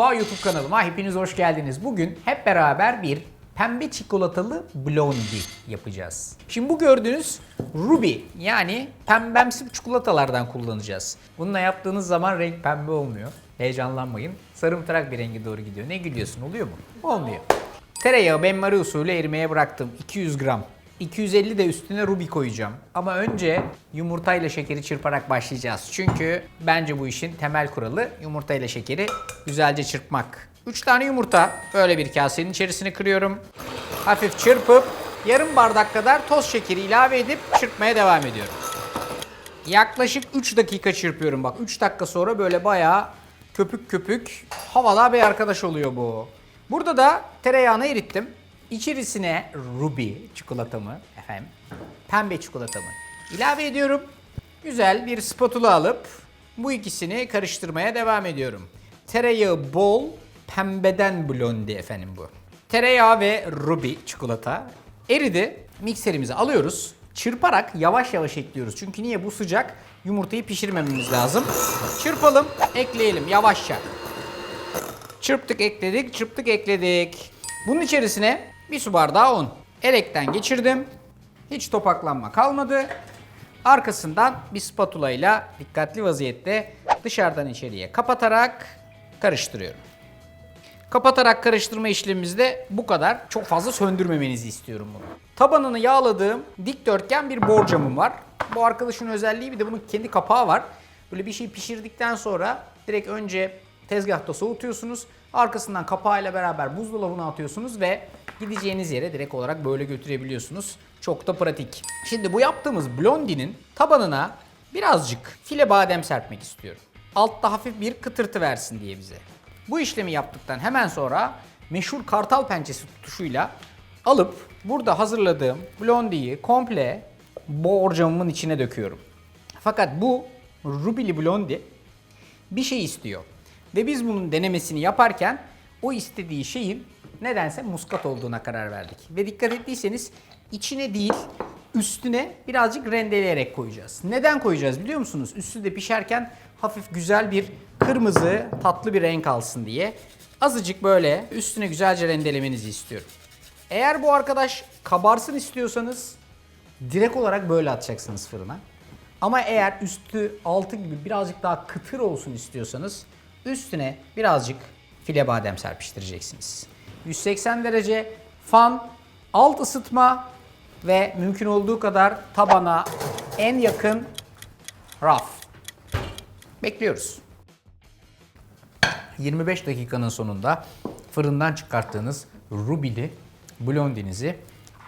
Mutfağı YouTube kanalıma hepiniz hoş geldiniz. Bugün hep beraber bir pembe çikolatalı blondie yapacağız. Şimdi bu gördüğünüz Ruby yani pembemsi çikolatalardan kullanacağız. Bununla yaptığınız zaman renk pembe olmuyor. Heyecanlanmayın. Sarımtırak bir rengi doğru gidiyor. Ne gülüyorsun, oluyor mu? Olmuyor. Tereyağı benmari usulü erimeye bıraktım. 200 gram. 250 de üstüne ruby koyacağım. Ama önce yumurtayla şekeri çırparak başlayacağız. Çünkü bence bu işin temel kuralı yumurtayla şekeri güzelce çırpmak. 3 tane yumurta böyle bir kasenin içerisine kırıyorum. Hafif çırpıp yarım bardak kadar toz şekeri ilave edip çırpmaya devam ediyorum. Yaklaşık 3 dakika çırpıyorum bak. 3 dakika sonra böyle bayağı köpük köpük havada bir arkadaş oluyor bu. Burada da tereyağını erittim. İçerisine ruby çikolatamı, pembe çikolatamı ilave ediyorum. Güzel bir spatula alıp bu ikisini karıştırmaya devam ediyorum. Tereyağı bol, pembeden blondie bu. Tereyağı ve ruby çikolata eridi. Mikserimizi alıyoruz. Çırparak yavaş yavaş ekliyoruz. Çünkü niye? Bu sıcak, yumurtayı pişirmememiz lazım. Çırpalım, ekleyelim yavaşça. Çırptık, ekledik, çırptık, ekledik. Bunun içerisine bir su bardağı un. Elekten geçirdim. Hiç topaklanma kalmadı. Arkasından bir spatula ile dikkatli vaziyette dışarıdan içeriye kapatarak karıştırıyorum. Kapatarak karıştırma işlemimizde bu kadar. Çok fazla söndürmemenizi istiyorum bunu. Tabanını yağladığım dikdörtgen bir borcamım var. Bu arkadaşın özelliği, bir de bunun kendi kapağı var. Böyle bir şey pişirdikten sonra direkt önce tezgahta soğutuyorsunuz. Arkasından kapağıyla beraber buzdolabına atıyorsunuz ve gideceğiniz yere direkt olarak böyle götürebiliyorsunuz. Çok da pratik. Şimdi bu yaptığımız blondie'nin tabanına birazcık file badem serpmek istiyorum. Altta hafif bir kıtırtı versin diye bize. Bu işlemi yaptıktan hemen sonra meşhur kartal pençesi tutuşuyla alıp burada hazırladığım blondie'yi komple borcamımın içine döküyorum. Fakat bu ruby'li blondie bir şey istiyor. Ve biz bunun denemesini yaparken o istediği şeyin nedense muskat olduğuna karar verdik. Ve dikkat ettiyseniz içine değil üstüne birazcık rendeleyerek koyacağız. Neden koyacağız biliyor musunuz? Üstü de pişerken hafif güzel bir kırmızı tatlı bir renk alsın diye. Azıcık böyle üstüne güzelce rendelemenizi istiyorum. Eğer bu arkadaş kabarsın istiyorsanız direkt olarak böyle atacaksınız fırına. Ama eğer üstü altı gibi birazcık daha kıtır olsun istiyorsanız üstüne birazcık file badem serpiştireceksiniz. 180 derece fan, alt ısıtma ve mümkün olduğu kadar tabana en yakın raf. Bekliyoruz. 25 dakikanın sonunda fırından çıkarttığınız ruby'li blondinizi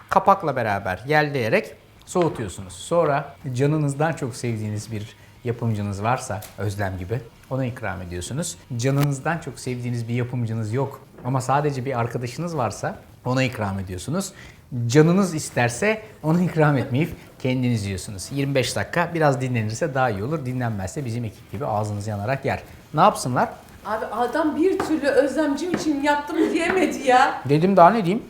kapakla beraber yelleyerek soğutuyorsunuz. Sonra canınızdan çok sevdiğiniz bir yapımcınız varsa, Özlem gibi, ona ikram ediyorsunuz. Canınızdan çok sevdiğiniz bir yapımcınız yok ama sadece bir arkadaşınız varsa ona ikram ediyorsunuz. Canınız isterse ona ikram etmeyip kendiniz yiyorsunuz. 25 dakika, biraz dinlenirse daha iyi olur. Dinlenmezse bizim ekip gibi ağzınız yanarak yer. Ne yapsınlar? Abi adam bir türlü Özlemcim için yaptım diyemedi ya. Dedim, daha ne diyeyim?